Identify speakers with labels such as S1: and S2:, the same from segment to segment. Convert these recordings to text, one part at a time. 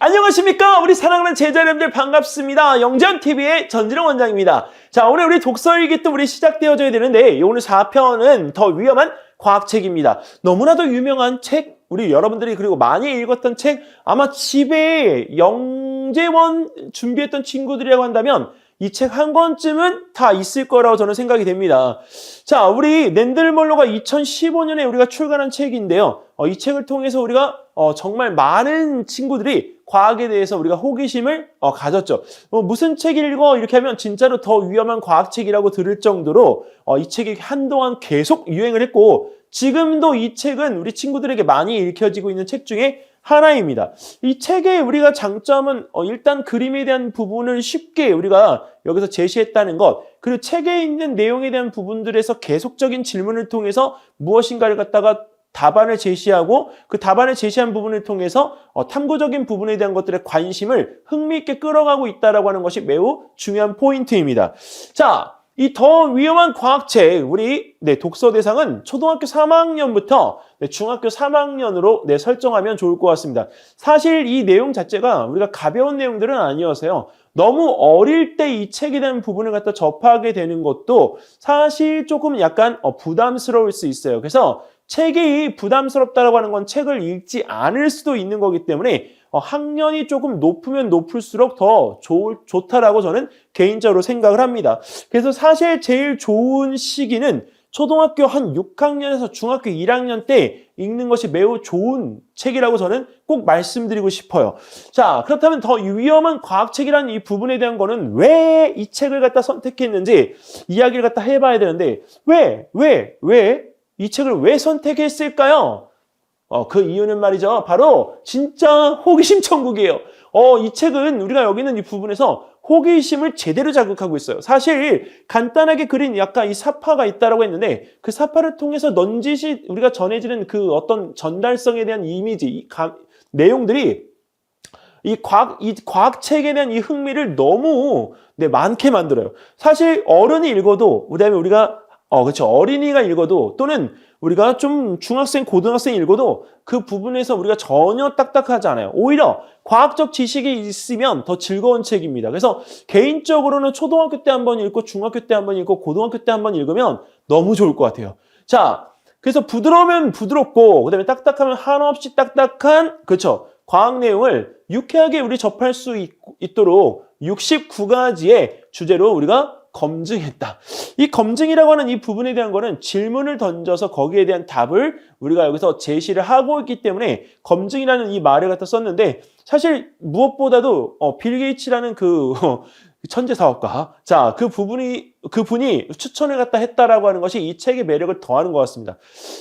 S1: 안녕하십니까, 우리 사랑하는 제자 여러분들 반갑습니다. 영재원TV의 전진웅 원장입니다. 자, 오늘 우리 독서일기 또 우리 시작되어져야 되는데 오늘 4편은 더 위험한 과학책입니다. 너무나도 유명한 책, 우리 여러분들이 그리고 많이 읽었던 책, 아마 집에 영재원 준비했던 친구들이라고 한다면 이 책 한 권쯤은 다 있을 거라고 저는 생각이 됩니다. 자, 우리 낸들몰로가 2015년에 우리가 출간한 책인데요. 이 책을 통해서 우리가 정말 많은 친구들이 과학에 대해서 우리가 호기심을 가졌죠. 무슨 책 읽어? 이렇게 하면 진짜로 더 위험한 과학책이라고 들을 정도로 이 책이 한동안 계속 유행을 했고, 지금도 이 책은 우리 친구들에게 많이 읽혀지고 있는 책 중에 하나입니다. 이 책의 우리가 장점은 일단 그림에 대한 부분을 쉽게 우리가 여기서 제시했다는 것, 그리고 책에 있는 내용에 대한 부분들에서 계속적인 질문을 통해서 무엇인가를 갖다가 답안을 제시하고 그 답안을 제시한 부분을 통해서 탐구적인 부분에 대한 것들의 관심을 흥미있게 끌어가고 있다라고 하는 것이 매우 중요한 포인트입니다. 자, 이 더 위험한 과학책, 우리 독서 대상은 초등학교 3학년부터 중학교 3학년으로 설정하면 좋을 것 같습니다. 사실 이 내용 자체가 우리가 가벼운 내용들은 아니어서요. 너무 어릴 때 이 책에 대한 부분을 갖다 접하게 되는 것도 사실 조금 약간 부담스러울 수 있어요. 그래서 책이 부담스럽다라고 하는 건 책을 읽지 않을 수도 있는 거기 때문에 학년이 조금 높으면 높을수록 더 좋다라고 저는 개인적으로 생각을 합니다. 그래서 사실 제일 좋은 시기는 초등학교 한 6학년에서 중학교 1학년 때 읽는 것이 매우 좋은 책이라고 저는 꼭 말씀드리고 싶어요. 자, 그렇다면 더 위험한 과학책이라는 이 부분에 대한 거는 왜 이 책을 갖다 선택했는지 이야기를 갖다 해봐야 되는데, 왜 이 책을 왜 선택했을까요? 그 이유는 말이죠. 바로 진짜 호기심 천국이에요. 이 책은 우리가 여기 있는 이 부분에서 호기심을 제대로 자극하고 있어요. 사실 간단하게 그린 약간 이 사파가 있다라고 했는데 그 사파를 통해서 넌지시 우리가 전해지는 그 어떤 전달성에 대한 이미지, 내용들이 이 과학책에 대한 이 흥미를 너무 많게 만들어요. 사실 어른이 읽어도, 그다음에 우리가 그렇죠. 어린이가 읽어도 또는 우리가 좀 중학생, 고등학생이 읽어도 그 부분에서 우리가 전혀 딱딱하지 않아요. 오히려 과학적 지식이 있으면 더 즐거운 책입니다. 그래서 개인적으로는 초등학교 때 한번 읽고 중학교 때 한번 읽고 고등학교 때 한번 읽으면 너무 좋을 것 같아요. 자, 그래서 부드러우면 부드럽고 그다음에 딱딱하면 한없이 딱딱한, 그렇죠, 과학 내용을 유쾌하게 우리 접할 수 있도록 69가지의 주제로 우리가 검증했다. 이 검증이라고 하는 이 부분에 대한 거는 질문을 던져서 거기에 대한 답을 우리가 여기서 제시를 하고 있기 때문에 검증이라는 이 말을 갖다 썼는데, 사실 무엇보다도 빌 게이츠라는 그 천재 사업가, 자, 그분이 추천을 갖다 했다라고 하는 것이 이 책의 매력을 더하는 것 같습니다.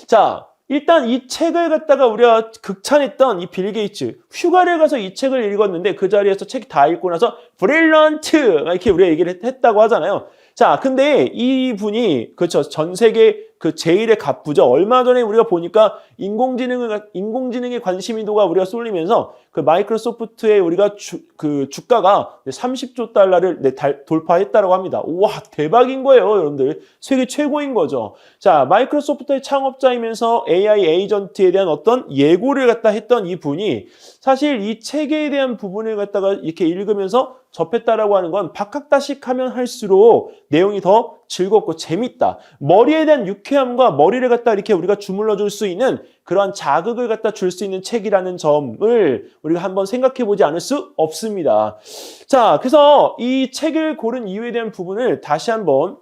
S1: 자, 일단 이 책을 갖다가 우리가 극찬했던 이 빌 게이츠, 휴가를 가서 이 책을 읽었는데 그 자리에서 책 다 읽고 나서 브릴런트 이렇게 우리가 얘기를 했다고 하잖아요. 자, 근데 이 분이, 그렇죠, 전 세계 그 제일의 갑부죠. 얼마 전에 우리가 보니까 인공지능의 관심도가 우리가 쏠리면서 그 마이크로소프트의 우리가 주가가 30조 달러를 돌파했다고 합니다. 와, 대박인 거예요, 여러분들. 세계 최고인 거죠. 자, 마이크로소프트의 창업자이면서 AI 에이전트에 대한 어떤 예고를 갖다 했던 이 분이 사실 이 책에 대한 부분을 갖다가 이렇게 읽으면서 접했다라고 하는 건 박학다식하면 할수록 내용이 더 즐겁고 재밌다. 머리에 대한 유쾌함과 머리를 갖다 이렇게 우리가 주물러 줄 수 있는 그러한 자극을 갖다 줄 수 있는 책이라는 점을 우리가 한번 생각해 보지 않을 수 없습니다. 자, 그래서 이 책을 고른 이유에 대한 부분을 다시 한번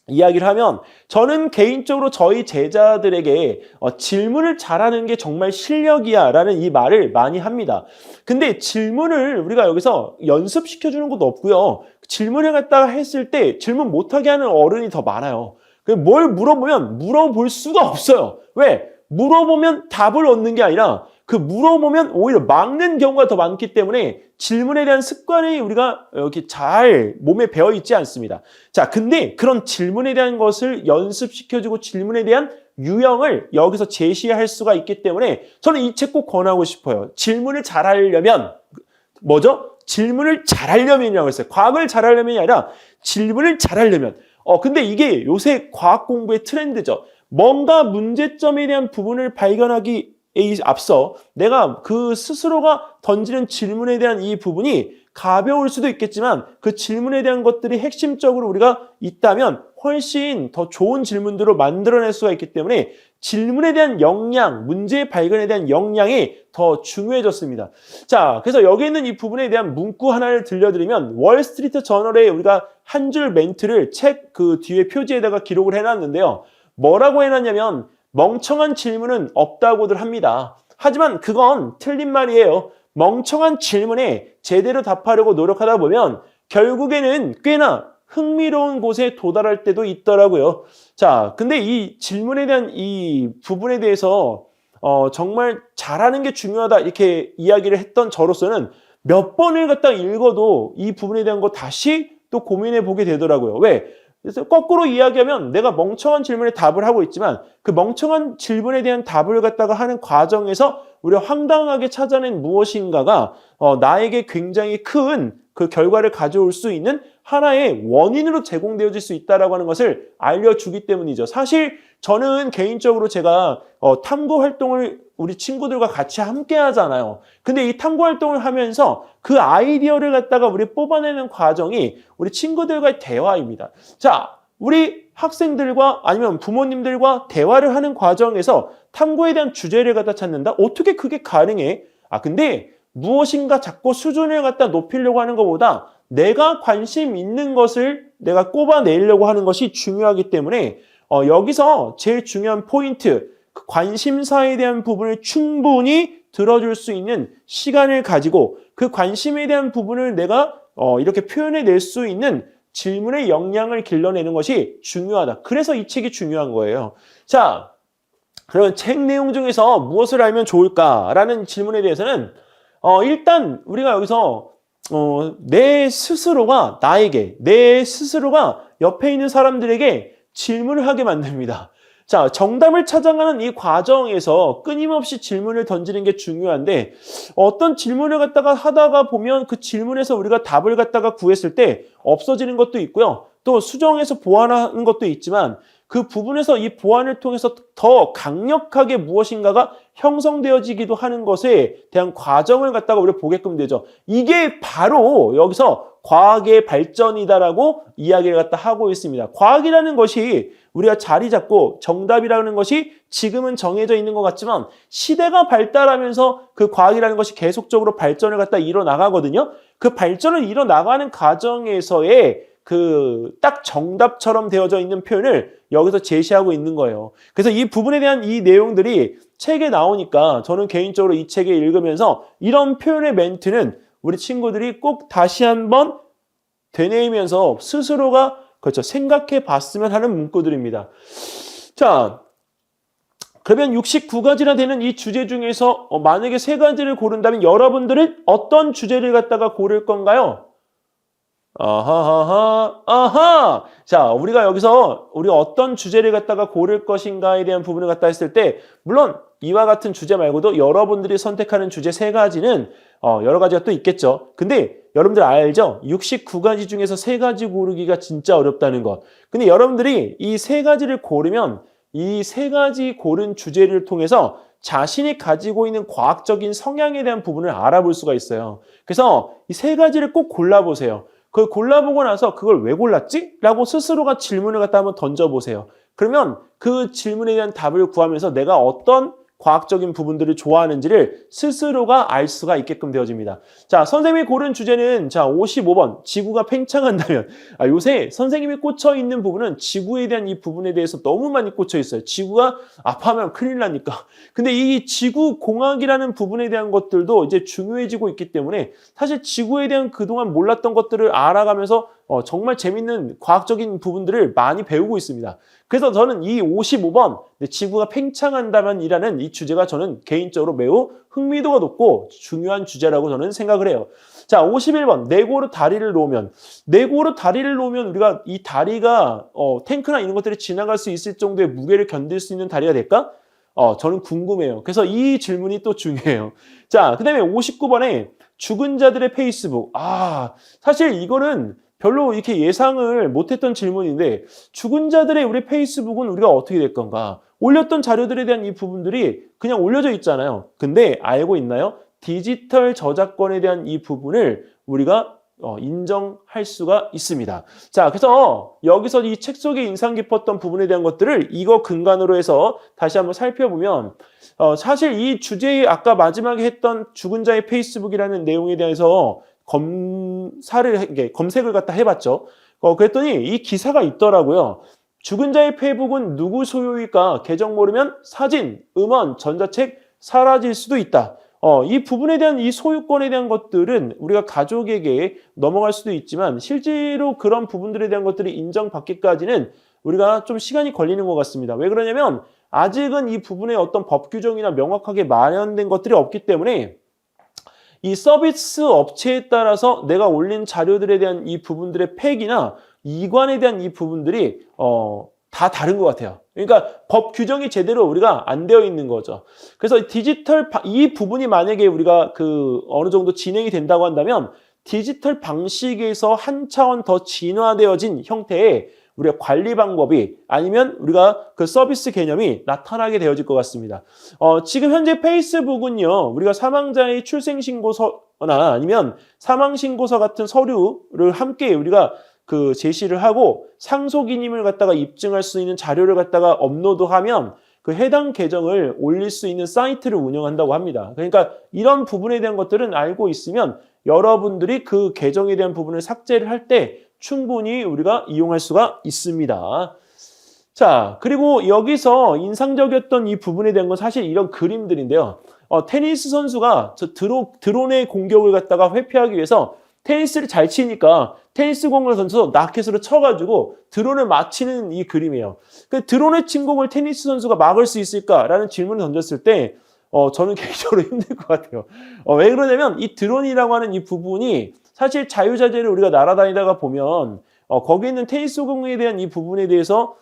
S1: 이야기를 하면, 저는 개인적으로 저희 제자들에게 질문을 잘하는 게 정말 실력이야 라는 이 말을 많이 합니다. 근데 질문을 우리가 여기서 연습시켜주는 것도 없고요. 질문을 갖다가 했을 때 질문 못하게 하는 어른이 더 많아요. 뭘 물어보면 물어볼 수가 없어요. 왜? 물어보면 답을 얻는 게 아니라 그 물어보면 오히려 막는 경우가 더 많기 때문에 질문에 대한 습관이 우리가 이렇게 잘 몸에 배어 있지 않습니다. 자, 근데 그런 질문에 대한 것을 연습시켜주고 질문에 대한 유형을 여기서 제시할 수가 있기 때문에 저는 이 책 꼭 권하고 싶어요. 질문을 잘하려면 뭐죠? 질문을 잘하려면이라고 했어요. 과학을 잘하려면이 아니라 질문을 잘하려면. 근데 이게 요새 과학 공부의 트렌드죠. 뭔가 문제점에 대한 부분을 발견하기 앞서 내가 그 스스로가 던지는 질문에 대한 이 부분이 가벼울 수도 있겠지만 그 질문에 대한 것들이 핵심적으로 우리가 있다면 훨씬 더 좋은 질문들을 만들어낼 수가 있기 때문에 질문에 대한 역량, 문제 발견에 대한 역량이 더 중요해졌습니다. 자, 그래서 여기 있는 이 부분에 대한 문구 하나를 들려드리면 월스트리트 저널에 우리가 한 줄 멘트를 책 그 뒤에 표지에다가 기록을 해놨는데요. 뭐라고 해놨냐면 멍청한 질문은 없다고들 합니다. 하지만 그건 틀린 말이에요. 멍청한 질문에 제대로 답하려고 노력하다 보면 결국에는 꽤나 흥미로운 곳에 도달할 때도 있더라고요. 자, 근데 이 질문에 대한 이 부분에 대해서 정말 잘하는 게 중요하다 이렇게 이야기를 했던 저로서는 몇 번을 갖다 읽어도 이 부분에 대한 거 다시 또 고민해 보게 되더라고요. 왜? 그래서 거꾸로 이야기하면 내가 멍청한 질문에 답을 하고 있지만 그 멍청한 질문에 대한 답을 갖다가 하는 과정에서 우리가 황당하게 찾아낸 무엇인가가 나에게 굉장히 큰 그 결과를 가져올 수 있는 하나의 원인으로 제공되어질 수 있다는 하는 것을 알려주기 때문이죠. 사실 저는 개인적으로 제가 탐구 활동을 우리 친구들과 같이 함께 하잖아요. 근데 이 탐구 활동을 하면서 그 아이디어를 갖다가 우리 뽑아내는 과정이 우리 친구들과의 대화입니다. 자, 우리 학생들과 아니면 부모님들과 대화를 하는 과정에서 탐구에 대한 주제를 갖다 찾는다? 어떻게 그게 가능해? 근데 무엇인가 자꾸 수준을 갖다 높이려고 하는 것보다 내가 관심 있는 것을 내가 꼽아내려고 하는 것이 중요하기 때문에 여기서 제일 중요한 포인트, 그 관심사에 대한 부분을 충분히 들어줄 수 있는 시간을 가지고 그 관심에 대한 부분을 내가 이렇게 표현해낼 수 있는 질문의 역량을 길러내는 것이 중요하다. 그래서 이 책이 중요한 거예요. 자, 그러면 책 내용 중에서 무엇을 알면 좋을까라는 질문에 대해서는 일단 우리가 여기서 내 스스로가 나에게, 내 스스로가 옆에 있는 사람들에게 질문을 하게 만듭니다. 자, 정답을 찾아가는 이 과정에서 끊임없이 질문을 던지는 게 중요한데 어떤 질문을 갖다가 하다가 보면 그 질문에서 우리가 답을 갖다가 구했을 때 없어지는 것도 있고요. 또 수정해서 보완하는 것도 있지만 그 부분에서 이 보완을 통해서 더 강력하게 무엇인가가 형성되어지기도 하는 것에 대한 과정을 갖다가 우리가 보게끔 되죠. 이게 바로 여기서 과학의 발전이다라고 이야기를 갖다 하고 있습니다. 과학이라는 것이 우리가 자리 잡고 정답이라는 것이 지금은 정해져 있는 것 같지만 시대가 발달하면서 그 과학이라는 것이 계속적으로 발전을 갖다 이뤄나가거든요. 그 발전을 이뤄나가는 과정에서의 그 딱 정답처럼 되어져 있는 표현을 여기서 제시하고 있는 거예요. 그래서 이 부분에 대한 이 내용들이 책에 나오니까 저는 개인적으로 이 책을 읽으면서 이런 표현의 멘트는 우리 친구들이 꼭 다시 한번 되뇌이면서 스스로가 그렇죠 생각해 봤으면 하는 문구들입니다. 자, 그러면 69가지나 되는 이 주제 중에서 만약에 3가지를 고른다면 여러분들은 어떤 주제를 갖다가 고를 건가요? 아하. 자, 우리가 여기서 우리가 어떤 주제를 갖다가 고를 것인가에 대한 부분을 갖다 했을 때 물론 이와 같은 주제 말고도 여러분들이 선택하는 주제 3가지는 여러 가지가 또 있겠죠. 근데 여러분들 알죠? 69가지 중에서 3가지 고르기가 진짜 어렵다는 것. 근데 여러분들이 이 3가지를 고르면 이 3가지 고른 주제를 통해서 자신이 가지고 있는 과학적인 성향에 대한 부분을 알아볼 수가 있어요. 그래서 이 3가지를 꼭 골라보세요. 그걸 골라보고 나서 그걸 왜 골랐지? 라고 스스로가 질문을 갖다 한번 던져보세요. 그러면 그 질문에 대한 답을 구하면서 내가 어떤 과학적인 부분들을 좋아하는지를 스스로가 알 수가 있게끔 되어집니다. 자, 선생님이 고른 주제는 자 55번 지구가 팽창한다면 요새 선생님이 꽂혀 있는 부분은 지구에 대한 이 부분에 대해서 너무 많이 꽂혀 있어요. 지구가 아파하면 큰일 나니까. 근데 이 지구공학이라는 부분에 대한 것들도 이제 중요해지고 있기 때문에 사실 지구에 대한 그동안 몰랐던 것들을 알아가면서 정말 재밌는 과학적인 부분들을 많이 배우고 있습니다. 그래서 저는 이 55번 지구가 팽창한다면이라는 이 주제가 저는 개인적으로 매우 흥미도가 높고 중요한 주제라고 저는 생각을 해요. 자, 51번 내고로 다리를 놓으면 우리가 이 다리가 탱크나 이런 것들이 지나갈 수 있을 정도의 무게를 견딜 수 있는 다리가 될까? 저는 궁금해요. 그래서 이 질문이 또 중요해요. 자, 그 다음에 59번에 죽은 자들의 페이스북. 사실 이거는 별로 이렇게 예상을 못했던 질문인데 죽은 자들의 우리 페이스북은 우리가 어떻게 될 건가? 올렸던 자료들에 대한 이 부분들이 그냥 올려져 있잖아요. 근데 알고 있나요? 디지털 저작권에 대한 이 부분을 우리가 인정할 수가 있습니다. 자, 그래서 여기서 이 책 속에 인상 깊었던 부분에 대한 것들을 이거 근간으로 해서 다시 한번 살펴보면 사실 이 주제에 아까 마지막에 했던 죽은 자의 페이스북이라는 내용에 대해서 검색을 갖다 해봤죠. 그랬더니 이 기사가 있더라고요. 죽은 자의 페이북은 누구 소유일까? 계정 모르면 사진, 음원, 전자책 사라질 수도 있다. 이 부분에 대한 이 소유권에 대한 것들은 우리가 가족에게 넘어갈 수도 있지만 실제로 그런 부분들에 대한 것들이 인정받기까지는 우리가 좀 시간이 걸리는 것 같습니다. 왜 그러냐면 아직은 이 부분에 어떤 법 규정이나 명확하게 마련된 것들이 없기 때문에 이 서비스 업체에 따라서 내가 올린 자료들에 대한 이 부분들의 팩이나 이관에 대한 이 부분들이 다 다른 것 같아요. 그러니까 법 규정이 제대로 우리가 안 되어 있는 거죠. 그래서 이 부분이 만약에 우리가 어느 정도 진행이 된다고 한다면 디지털 방식에서 한 차원 더 진화되어진 형태의 우리가 관리 방법이 아니면 우리가 그 서비스 개념이 나타나게 되어질 것 같습니다. 지금 현재 페이스북은요, 우리가 사망자의 출생신고서나 아니면 사망신고서 같은 서류를 함께 우리가 제시를 하고 상속인임을 갖다가 입증할 수 있는 자료를 갖다가 업로드하면 그 해당 계정을 올릴 수 있는 사이트를 운영한다고 합니다. 그러니까 이런 부분에 대한 것들은 알고 있으면 여러분들이 그 계정에 대한 부분을 삭제를 할 때 충분히 우리가 이용할 수가 있습니다. 자, 그리고 여기서 인상적이었던 이 부분에 대한 건 사실 이런 그림들인데요. 테니스 선수가 드론의 공격을 갖다가 회피하기 위해서 테니스를 잘 치니까 테니스 공을 던져서 라켓으로 쳐가지고 드론을 맞히는 이 그림이에요. 그 드론의 침공을 테니스 선수가 막을 수 있을까라는 질문을 던졌을 때 저는 개인적으로 힘들 것 같아요. 왜 그러냐면 이 드론이라고 하는 이 부분이 사실 자유자재를 우리가 날아다니다가 보면 거기 있는 테니스 공에 대한 이 부분에 대해서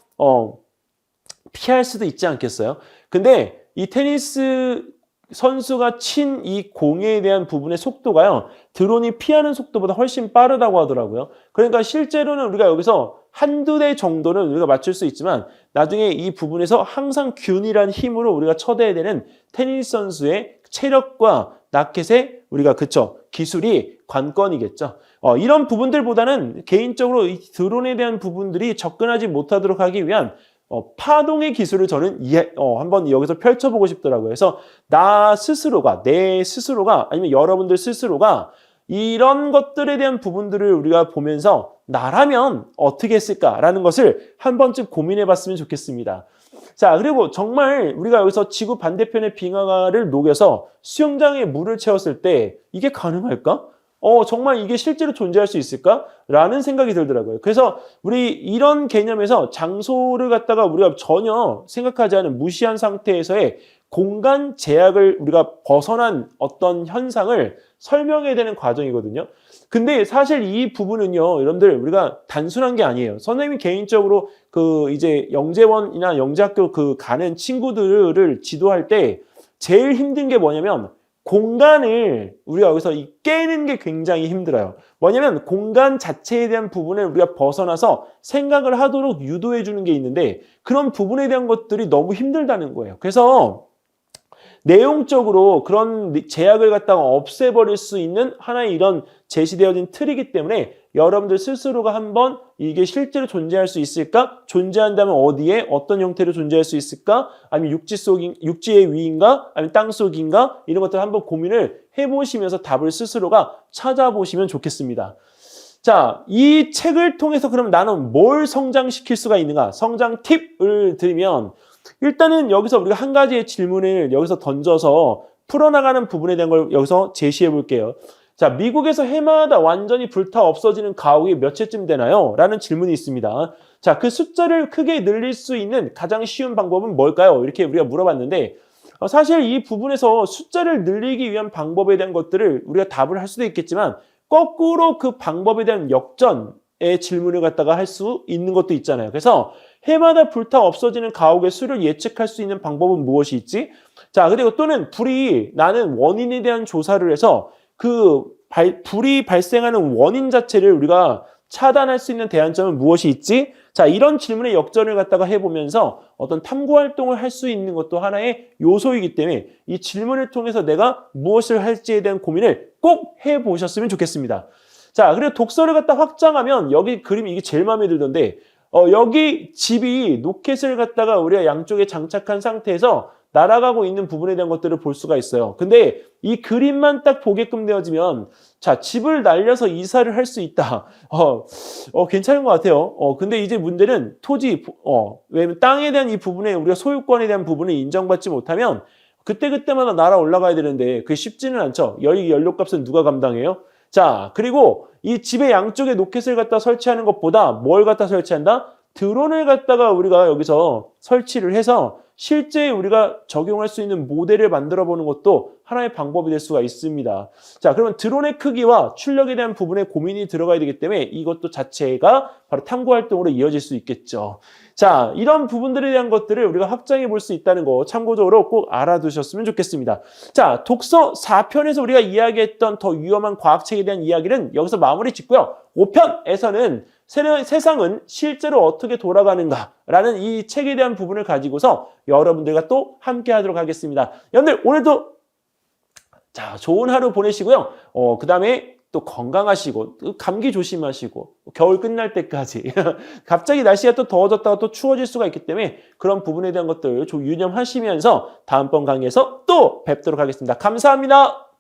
S1: 피할 수도 있지 않겠어요? 근데 이 테니스 선수가 친 이 공에 대한 부분의 속도가요, 드론이 피하는 속도보다 훨씬 빠르다고 하더라고요. 그러니까 실제로는 우리가 여기서 한두 대 정도는 우리가 맞출 수 있지만 나중에 이 부분에서 항상 균일한 힘으로 우리가 쳐대야 되는 테니스 선수의 체력과 라켓의 우리가 기술이 관건이겠죠. 이런 부분들보다는 개인적으로 이 드론에 대한 부분들이 접근하지 못하도록 하기 위한 파동의 기술을 저는 한번 여기서 펼쳐보고 싶더라고요. 그래서 내 스스로가 아니면 여러분들 스스로가 이런 것들에 대한 부분들을 우리가 보면서 나라면 어떻게 했을까라는 것을 한 번쯤 고민해 봤으면 좋겠습니다. 자, 그리고 정말 우리가 여기서 지구 반대편의 빙하를 녹여서 수영장에 물을 채웠을 때 이게 가능할까? 정말 이게 실제로 존재할 수 있을까? 라는 생각이 들더라고요. 그래서 우리 이런 개념에서 장소를 갖다가 우리가 전혀 생각하지 않은 무시한 상태에서의 공간 제약을 우리가 벗어난 어떤 현상을 설명해야 되는 과정이거든요. 근데 사실 이 부분은요, 여러분들 우리가 단순한 게 아니에요. 선생님이 개인적으로 이제 영재원이나 영재학교 가는 친구들을 지도할 때 제일 힘든 게 뭐냐면 공간을 우리가 여기서 깨는 게 굉장히 힘들어요. 뭐냐면 공간 자체에 대한 부분을 우리가 벗어나서 생각을 하도록 유도해 주는 게 있는데 그런 부분에 대한 것들이 너무 힘들다는 거예요. 그래서 내용적으로 그런 제약을 갖다가 없애버릴 수 있는 하나의 이런 제시되어진 틀이기 때문에 여러분들 스스로가 한번 이게 실제로 존재할 수 있을까? 존재한다면 어디에 어떤 형태로 존재할 수 있을까? 아니면 육지의 위인가? 아니면 땅 속인가? 이런 것들 한번 고민을 해보시면서 답을 스스로가 찾아보시면 좋겠습니다. 자, 이 책을 통해서 그럼 나는 뭘 성장시킬 수가 있는가? 성장 팁을 드리면 일단은 여기서 우리가 한 가지의 질문을 여기서 던져서 풀어나가는 부분에 대한 걸 여기서 제시해 볼게요. 자, 미국에서 해마다 완전히 불타 없어지는 가옥이 몇 채쯤 되나요? 라는 질문이 있습니다. 자, 그 숫자를 크게 늘릴 수 있는 가장 쉬운 방법은 뭘까요? 이렇게 우리가 물어봤는데 사실 이 부분에서 숫자를 늘리기 위한 방법에 대한 것들을 우리가 답을 할 수도 있겠지만 거꾸로 그 방법에 대한 역전의 질문을 갖다가 할 수 있는 것도 있잖아요. 그래서 해마다 불타 없어지는 가옥의 수를 예측할 수 있는 방법은 무엇이 있지? 자, 그리고 또는 불이 나는 원인에 대한 조사를 해서 불이 발생하는 원인 자체를 우리가 차단할 수 있는 대안점은 무엇이 있지? 자, 이런 질문에 역전을 갖다가 해보면서 어떤 탐구 활동을 할 수 있는 것도 하나의 요소이기 때문에 이 질문을 통해서 내가 무엇을 할지에 대한 고민을 꼭 해보셨으면 좋겠습니다. 자, 그리고 독서를 갖다 확장하면 여기 그림이 이게 제일 마음에 들던데 여기 집이 로켓을 갖다가 우리가 양쪽에 장착한 상태에서 날아가고 있는 부분에 대한 것들을 볼 수가 있어요. 근데 이 그림만 딱 보게끔 되어지면 자, 집을 날려서 이사를 할 수 있다. 괜찮은 것 같아요. 근데 이제 문제는 토지, 왜냐면 땅에 대한 이 부분에 우리가 소유권에 대한 부분을 인정받지 못하면 그때그때마다 날아 올라가야 되는데 그게 쉽지는 않죠. 여기 연료값은 누가 감당해요? 자, 그리고 이 집의 양쪽에 로켓을 갖다 설치하는 것보다 뭘 갖다 설치한다? 드론을 갖다가 우리가 여기서 설치를 해서 실제 우리가 적용할 수 있는 모델을 만들어 보는 것도 하나의 방법이 될 수가 있습니다. 자, 그러면 드론의 크기와 출력에 대한 부분에 고민이 들어가야 되기 때문에 이것도 자체가 바로 탐구 활동으로 이어질 수 있겠죠. 자, 이런 부분들에 대한 것들을 우리가 확장해 볼 수 있다는 거 참고적으로 꼭 알아두셨으면 좋겠습니다. 자, 독서 4편에서 우리가 이야기했던 더 위험한 과학책에 대한 이야기는 여기서 마무리 짓고요. 5편에서는 세상은 실제로 어떻게 돌아가는가라는 이 책에 대한 부분을 가지고서 여러분들과 또 함께 하도록 하겠습니다. 여러분들 오늘도 자, 좋은 하루 보내시고요. 그 다음에 또 건강하시고 감기 조심하시고 겨울 끝날 때까지 갑자기 날씨가 또 더워졌다가 또 추워질 수가 있기 때문에 그런 부분에 대한 것들 좀 유념하시면서 다음번 강의에서 또 뵙도록 하겠습니다. 감사합니다.